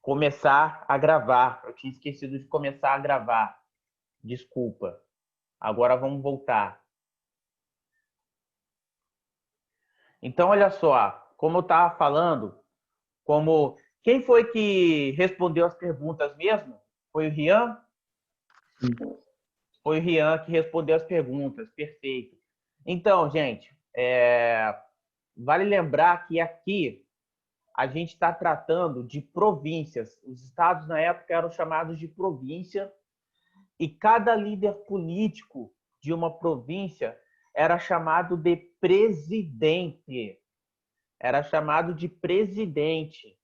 começar a gravar. Eu tinha esquecido de começar a gravar. Desculpa. Agora vamos voltar. Então, olha só, como eu estava falando, quem foi que respondeu as perguntas mesmo? Foi o Rian? Sim. Foi o Rian que respondeu as perguntas. Perfeito. Então, gente, vale lembrar que aqui a gente está tratando de províncias. Os estados, na época, eram chamados de província e cada líder político de uma província era chamado de presidente. Era chamado de presidente.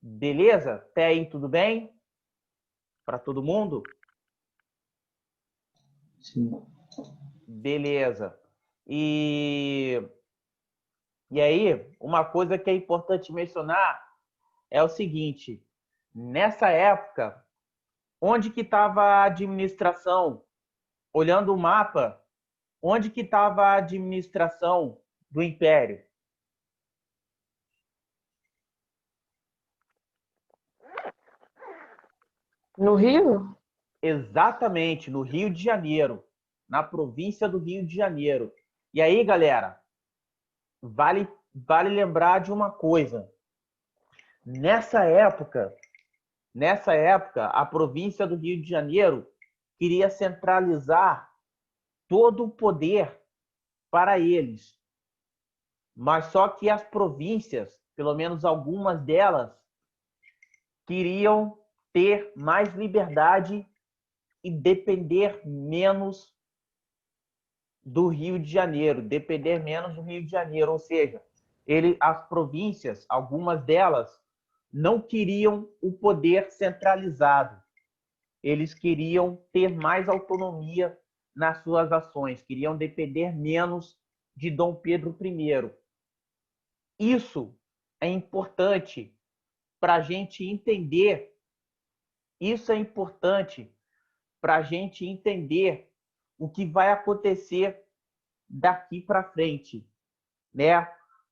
Beleza? Até aí tudo bem? Para todo mundo? Sim. Beleza. E aí, uma coisa que é importante mencionar é o seguinte: nessa época, onde que estava a administração? Olhando o mapa, onde que estava a administração do Império? No Rio? Exatamente, no Rio de Janeiro, na província do Rio de Janeiro. E aí, galera, vale lembrar de uma coisa. Nessa época, a província do Rio de Janeiro queria centralizar todo o poder para eles. Mas só que as províncias, pelo menos algumas delas, queriam ter mais liberdade e depender menos do Rio de Janeiro, ou seja, as províncias, algumas delas, não queriam o poder centralizado. Eles queriam ter mais autonomia nas suas ações, queriam depender menos de Dom Pedro I. Isso é importante para a gente entender. Isso é importante para a gente entender o que vai acontecer daqui para frente, né?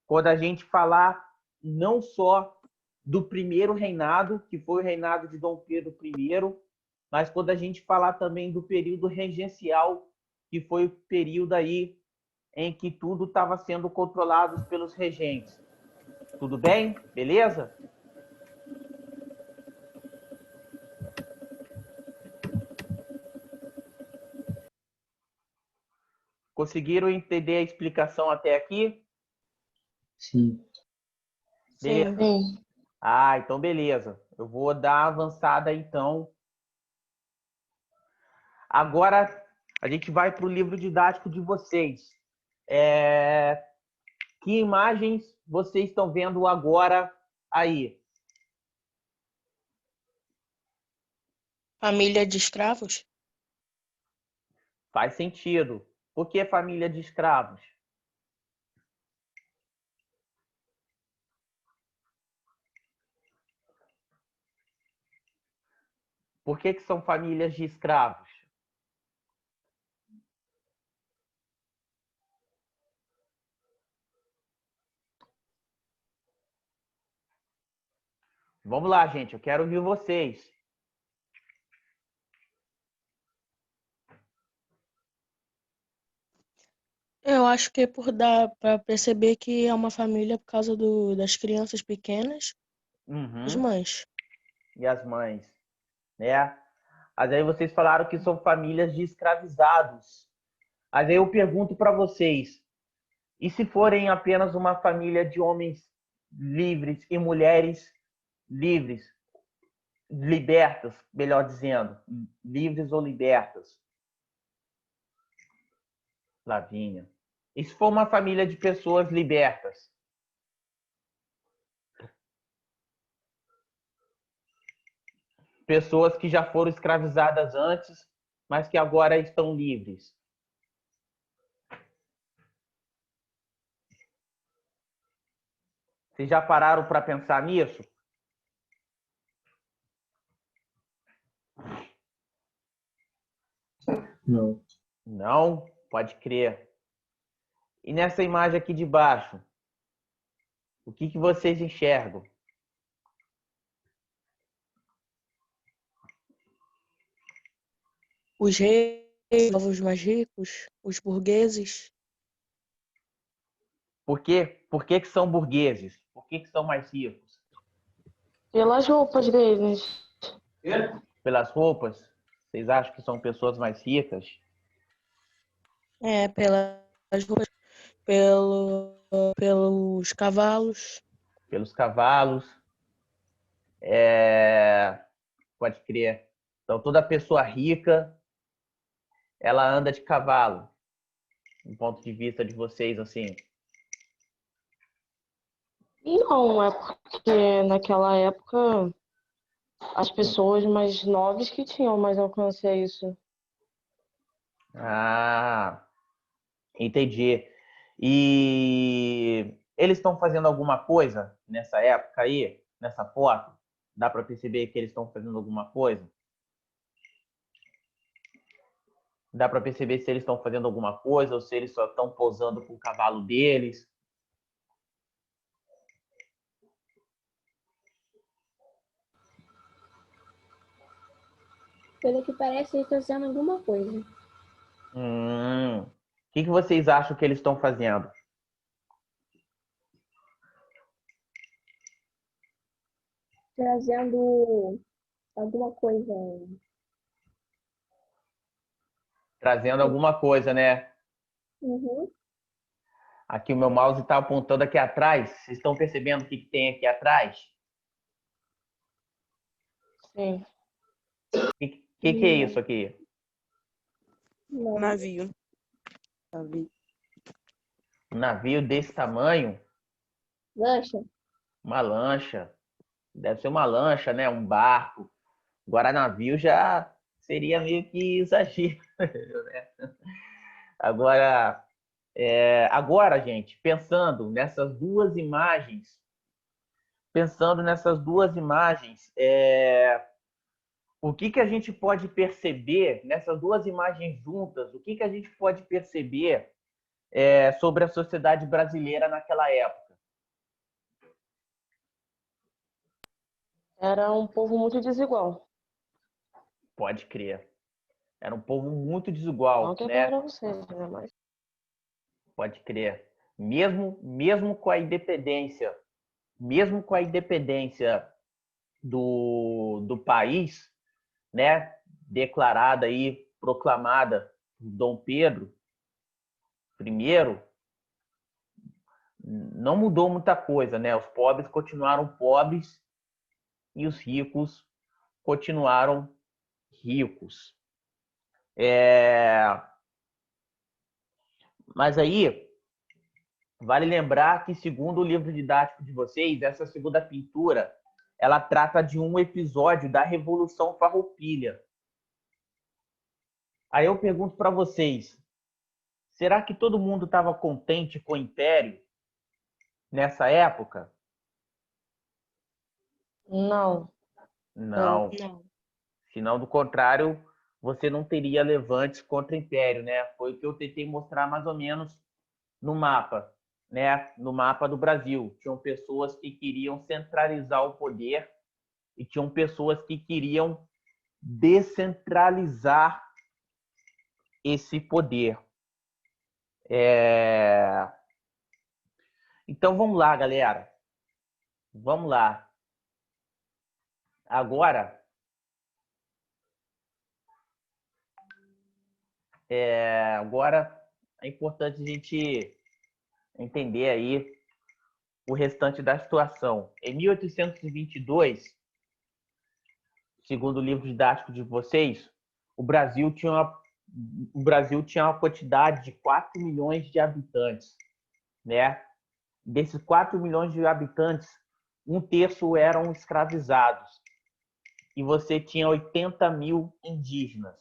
Quando a gente falar não só do primeiro reinado, que foi o reinado de Dom Pedro I, mas quando a gente falar também do período regencial, que foi o período aí em que tudo estava sendo controlado pelos regentes. Tudo bem? Beleza? Conseguiram entender a explicação até aqui? Sim. Beleza. Sim. Ah, então beleza. Eu vou dar a avançada então. Agora a gente vai para o livro didático de vocês. Que imagens vocês estão vendo agora aí? Família de escravos? Faz sentido. Por que família de escravos? Por que são famílias de escravos? Vamos lá, gente. Eu quero ouvir vocês. Eu acho que é por dar para perceber que é uma família por causa das crianças pequenas, as mães. E as mães, né? Mas aí vocês falaram que são famílias de escravizados. Mas aí eu pergunto para vocês, e se forem apenas uma família de homens livres e mulheres livres, libertas, melhor dizendo, livres ou libertas? Lavínia. E se for uma família de pessoas libertas? Pessoas que já foram escravizadas antes, mas que agora estão livres. Vocês já pararam para pensar nisso? Não. Não, pode crer. E nessa imagem aqui de baixo, o que vocês enxergam? Os reis, os povos mais ricos, os burgueses. Por quê? Por que que são burgueses? Por que que são mais ricos? Pelas roupas deles. Pelas roupas? Vocês acham que são pessoas mais ricas? Pelas roupas, pelos cavalos. Pelos cavalos? Pode crer. Então, toda pessoa rica, ela anda de cavalo. Do ponto de vista de vocês, assim. Não, é porque naquela época as pessoas mais novas que tinham mais alcance a isso. Ah, entendi. E eles estão fazendo alguma coisa nessa época aí, nessa foto? Dá para perceber que eles estão fazendo alguma coisa? Dá para perceber se eles estão fazendo alguma coisa ou se eles só estão posando com o cavalo deles? Pelo que parece, eles estão fazendo alguma coisa. O que vocês acham que eles estão fazendo? Trazendo alguma coisa. Trazendo alguma coisa, né? Uhum. Aqui o meu mouse está apontando aqui atrás. Vocês estão percebendo o que tem aqui atrás? Sim. O que é isso aqui? Não. Navio. Um navio desse tamanho? Lancha? Uma lancha. Deve ser uma lancha, né? Um barco. Agora navio já seria meio que exagero, né? Agora, gente, pensando nessas duas imagens, o que a gente pode perceber nessas duas imagens juntas? O que a gente pode perceber sobre a sociedade brasileira naquela época? Era um povo muito desigual. Pode crer. Era um povo muito Não desigual, que né? agora você, né? Mas Pode crer. Mesmo com a independência, do país, né, declarada aí, proclamada por Dom Pedro I, não mudou muita coisa, né? Os pobres continuaram pobres e os ricos continuaram ricos. Mas aí, vale lembrar que, segundo o livro didático de vocês, essa segunda pintura, ela trata de um episódio da Revolução Farroupilha. Aí eu pergunto para vocês, será que todo mundo estava contente com o Império nessa época? não. Não. Não. Senão, do contrário, você não teria levantes contra o Império, né? Foi o que eu tentei mostrar mais ou menos no mapa, né? No mapa do Brasil. Tinham pessoas que queriam centralizar o poder e tinham pessoas que queriam descentralizar esse poder. Então, vamos lá, galera. Vamos lá. Agora, é importante a gente entender aí o restante da situação. Em 1822, segundo o livro didático de vocês, o Brasil tinha uma quantidade de 4 milhões de habitantes, né? Desses 4 milhões de habitantes, um terço eram escravizados e você tinha 80 mil indígenas.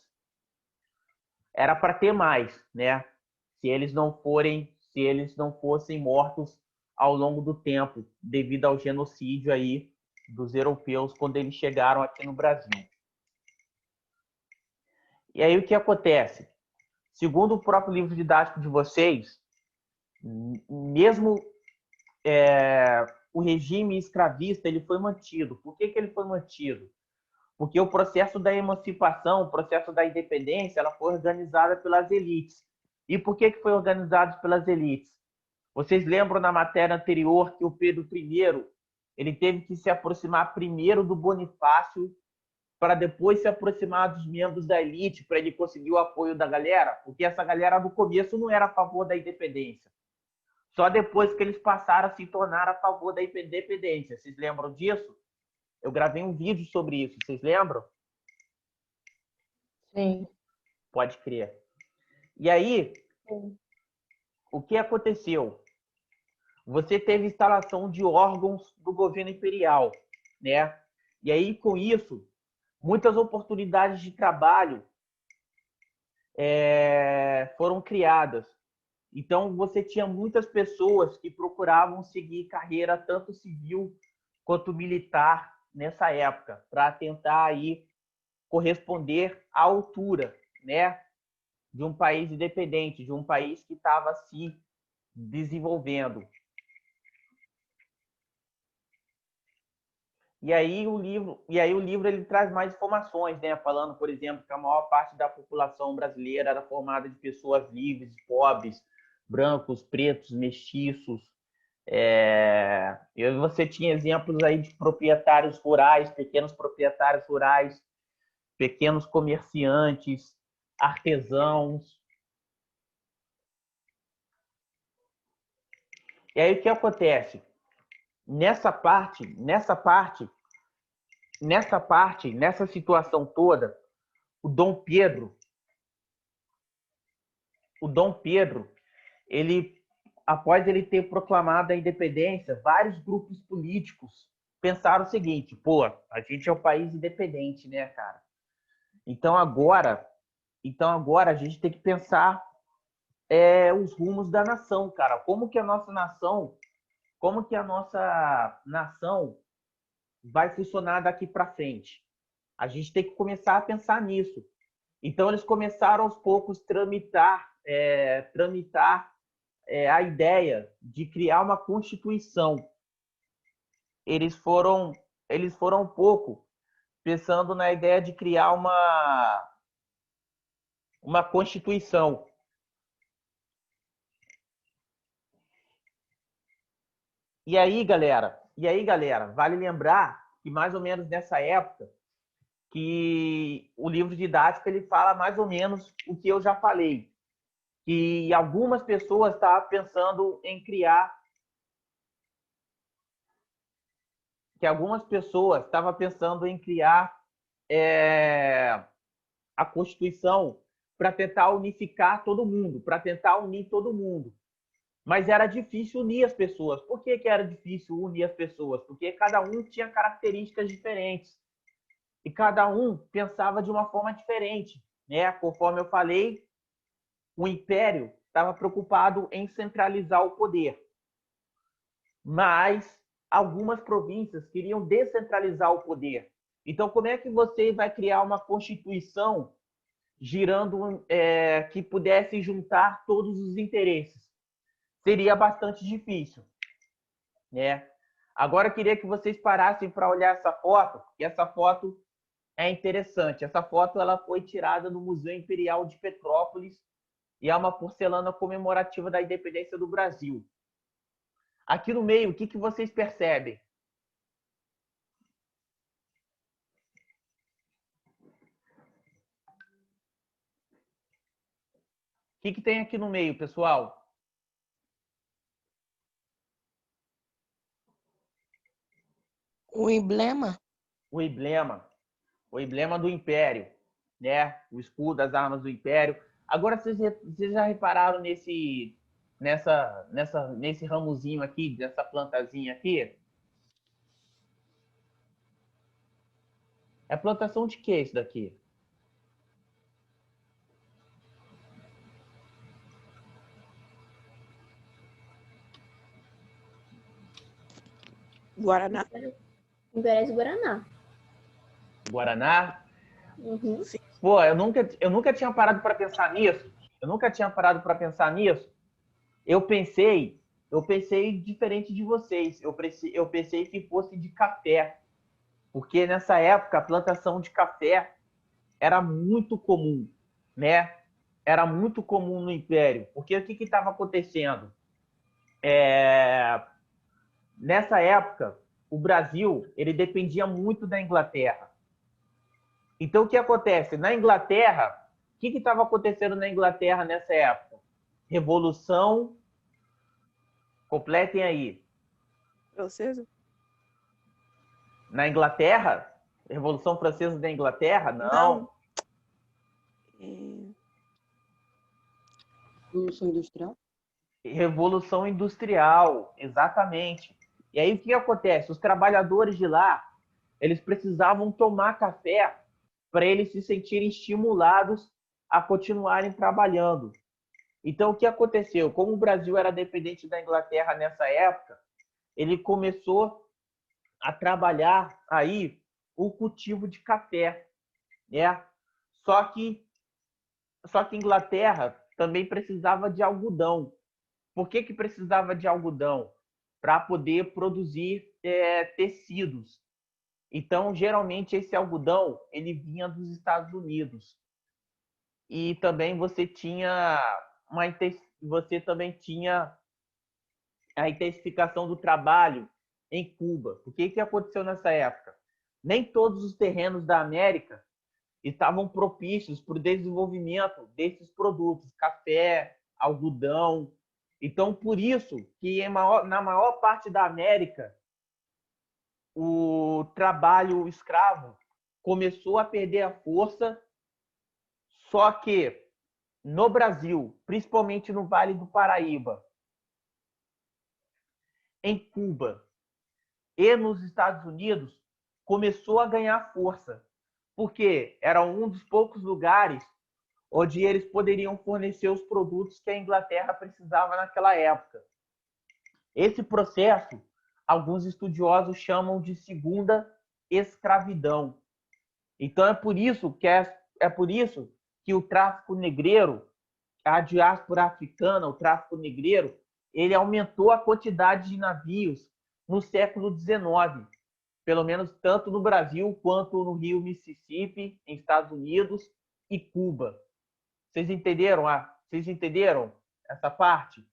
Era para ter mais, né? Se eles não fossem mortos ao longo do tempo, devido ao genocídio aí dos europeus quando eles chegaram aqui no Brasil. E aí o que acontece? Segundo o próprio livro didático de vocês, mesmo o regime escravista ele foi mantido. Por que ele foi mantido? Porque o processo da emancipação, o processo da independência, ela foi organizada pelas elites. E por que foi organizado pelas elites? Vocês lembram na matéria anterior que o Pedro I, ele teve que se aproximar primeiro do Bonifácio para depois se aproximar dos membros da elite para ele conseguir o apoio da galera? Porque essa galera no começo não era a favor da independência. Só depois que eles passaram a se tornar a favor da independência. Vocês lembram disso? Eu gravei um vídeo sobre isso. Vocês lembram? Sim. Pode crer. E aí, Sim. o que aconteceu? Você teve instalação de órgãos do governo imperial, né? E aí, com isso, muitas oportunidades de trabalho foram criadas. Então, você tinha muitas pessoas que procuravam seguir carreira tanto civil quanto militar nessa época, para tentar aí corresponder à altura, né, de um país independente, de um país que estava se desenvolvendo. E aí o livro ele traz mais informações, né, falando, por exemplo, que a maior parte da população brasileira era formada de pessoas livres, pobres, brancos, pretos, mestiços. E você tinha exemplos aí de proprietários rurais, pequenos proprietários rurais, pequenos comerciantes, artesãos. E aí o que acontece? Nessa situação toda, o Dom Pedro, ele, após ele ter proclamado a independência, vários grupos políticos pensaram o seguinte: pô, a gente é um país independente, né, cara? Então agora a gente tem que pensar os rumos da nação, cara. Como que a nossa nação vai funcionar daqui para frente? A gente tem que começar a pensar nisso. Então eles começaram aos poucos tramitar a ideia de criar uma constituição. Eles foram um pouco pensando na ideia de criar uma constituição. E aí, galera, vale lembrar que mais ou menos nessa época que o livro didático ele fala mais ou menos o que eu já falei, que algumas pessoas estavam pensando em criar a Constituição para tentar unificar todo mundo, para tentar unir todo mundo. Mas era difícil unir as pessoas. Por que era difícil unir as pessoas? Porque cada um tinha características diferentes. E cada um pensava de uma forma diferente, né? Conforme eu falei, o Império estava preocupado em centralizar o poder. Mas algumas províncias queriam descentralizar o poder. Então, como é que você vai criar uma Constituição girando que pudesse juntar todos os interesses? Seria bastante difícil, né? Agora eu queria que vocês parassem para olhar essa foto, porque essa foto é interessante. Essa foto ela foi tirada no Museu Imperial de Petrópolis e é uma porcelana comemorativa da independência do Brasil. Aqui no meio, o que vocês percebem? O que tem aqui no meio, pessoal? O emblema? O emblema do Império, né? O escudo, as armas do Império. Agora, vocês já repararam nesse ramozinho aqui, dessa plantazinha aqui? É plantação de quê isso daqui? Guaraná. Imperiais do Guaraná. Guaraná? Uhum. Pô, eu nunca tinha parado para pensar nisso. Eu pensei diferente de vocês. Eu pensei que fosse de café. porque nessa época a plantação de café era muito comum, né? Era muito comum no Império. Porque o que estava acontecendo? Nessa época, o Brasil ele dependia muito da Inglaterra. Então, o que acontece? Na Inglaterra, o que estava acontecendo na Inglaterra nessa época? Revolução. Completem aí. Francesa? Na Inglaterra? Revolução Francesa da Inglaterra? Não. Revolução Industrial? Revolução Industrial, exatamente. E aí o que acontece? Os trabalhadores de lá, eles precisavam tomar café para eles se sentirem estimulados a continuarem trabalhando. Então o que aconteceu? Como o Brasil era dependente da Inglaterra nessa época, ele começou a trabalhar aí o cultivo de café, né? Só que Inglaterra também precisava de algodão. Por que precisava de algodão? Para poder produzir tecidos. Então, geralmente, esse algodão ele vinha dos Estados Unidos. E também você também tinha a intensificação do trabalho em Cuba. O que aconteceu nessa época? Nem todos os terrenos da América estavam propícios para o desenvolvimento desses produtos, café, algodão. Então, por isso que na maior parte da América, o trabalho escravo começou a perder a força, só que no Brasil, principalmente no Vale do Paraíba, em Cuba e nos Estados Unidos, começou a ganhar força, porque era um dos poucos lugares onde eles poderiam fornecer os produtos que a Inglaterra precisava naquela época. Esse processo, alguns estudiosos chamam de segunda escravidão. Então é por isso que o tráfico negreiro, a diáspora africana, o tráfico negreiro, ele aumentou a quantidade de navios no século XIX, pelo menos tanto no Brasil quanto no Rio Mississippi, em Estados Unidos e Cuba. Vocês entenderam? Vocês entenderam essa parte?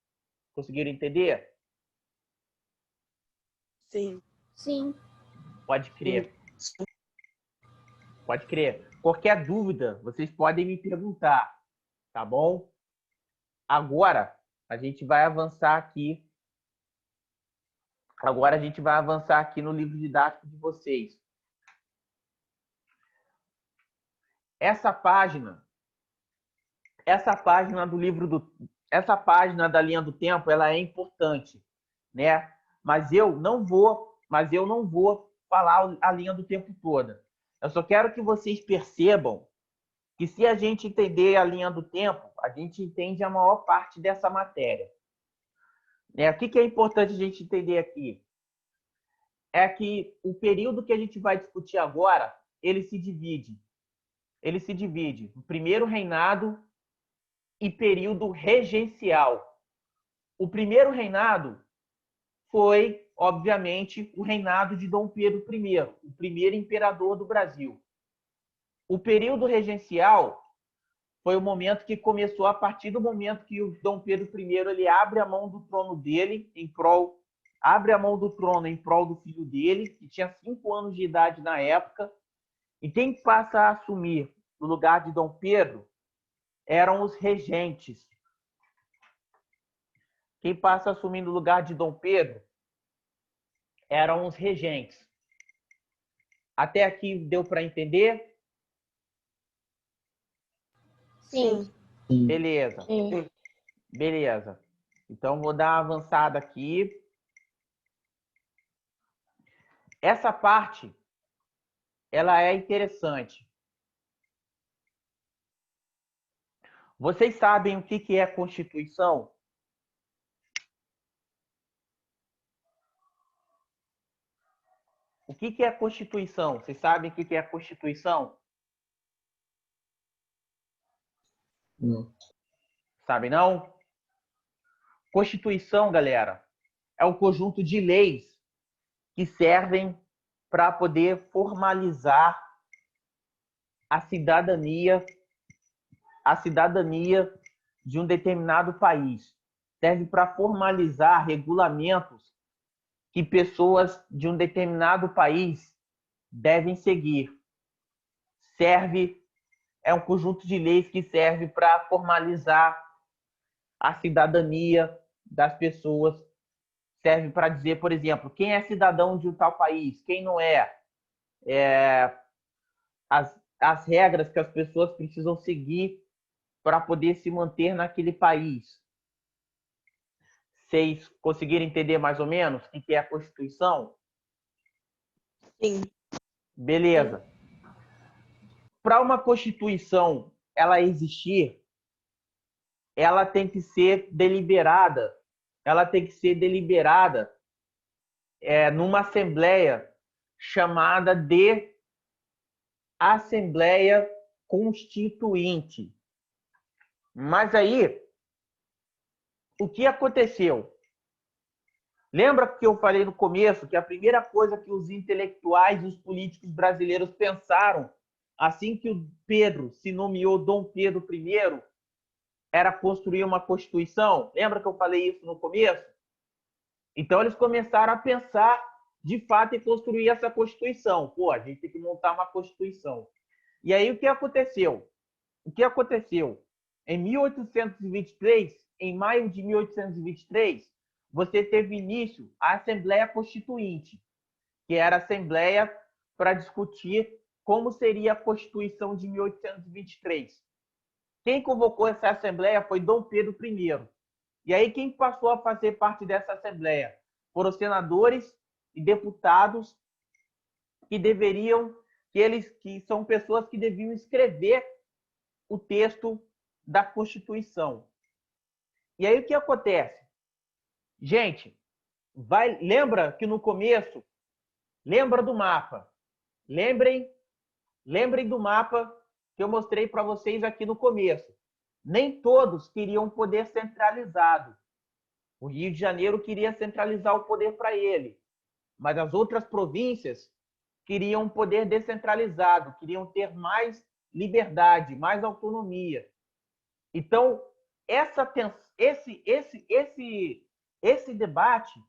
Conseguiram entender? Sim. Sim. Pode crer. Pode crer. Qualquer dúvida, vocês podem me perguntar, tá bom? Agora, a gente vai avançar aqui. Agora a gente vai avançar aqui no livro didático de vocês. Essa página da linha do tempo, ela é importante, né? Mas eu não vou falar a linha do tempo toda. Eu só quero que vocês percebam que se a gente entender a linha do tempo, a gente entende a maior parte dessa matéria. O que é importante a gente entender aqui? É que o período que a gente vai discutir agora, ele se divide. Ele se divide no primeiro reinado e período regencial. O primeiro reinado foi, obviamente, o reinado de Dom Pedro I, o primeiro imperador do Brasil. O período regencial foi o momento que começou a partir do momento que o Dom Pedro I ele abre a mão do trono dele em prol do filho dele, que tinha 5 anos de idade na época. E quem passa a assumir no lugar de Dom Pedro eram os regentes. Quem passa a assumir no lugar de Dom Pedro eram os regentes. Até aqui deu para entender? Sim. Sim. Beleza. Sim. Beleza. Então, vou dar uma avançada aqui. Essa parte, ela é interessante. Vocês sabem o que é Constituição? O que é Constituição? Vocês sabem o que é Constituição? Não. Sabe não? Constituição, galera, é o conjunto de leis que servem para poder formalizar a cidadania de um determinado país. Serve para formalizar regulamentos que pessoas de um determinado país devem seguir. É um conjunto de leis que serve para formalizar a cidadania das pessoas. Serve para dizer, por exemplo, quem é cidadão de um tal país, quem não é. As regras que as pessoas precisam seguir para poder se manter naquele país. Vocês conseguiram entender mais ou menos o que é a Constituição? Sim. Beleza. Para uma Constituição ela existir, ela tem que ser deliberada. Ela tem que ser deliberada numa assembleia chamada de Assembleia Constituinte. Mas aí, o que aconteceu? Lembra que eu falei no começo que a primeira coisa que os intelectuais e os políticos brasileiros pensaram assim que o Pedro se nomeou Dom Pedro I era construir uma Constituição? Lembra que eu falei isso no começo? Então eles começaram a pensar de fato em construir essa Constituição. Pô, a gente tem que montar uma Constituição. E aí o que aconteceu? Em 1823, em maio de 1823, você teve início a Assembleia Constituinte, que era a Assembleia para discutir como seria a Constituição de 1823. Quem convocou essa Assembleia foi Dom Pedro I. E aí quem passou a fazer parte dessa Assembleia? Foram senadores e deputados que são pessoas que deviam escrever o texto da Constituição. E aí o que acontece? Gente, lembra que no começo, lembra do mapa. Lembrem do mapa que eu mostrei para vocês aqui no começo. Nem todos queriam poder centralizado. O Rio de Janeiro queria centralizar o poder para ele, mas as outras províncias queriam poder descentralizado, queriam ter mais liberdade, mais autonomia. Então, esse debate,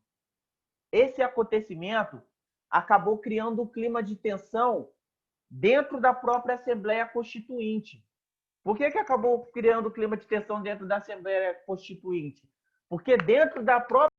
esse acontecimento, acabou criando um clima de tensão dentro da própria Assembleia Constituinte. Por que acabou criando um clima de tensão dentro da Assembleia Constituinte? Porque dentro da própria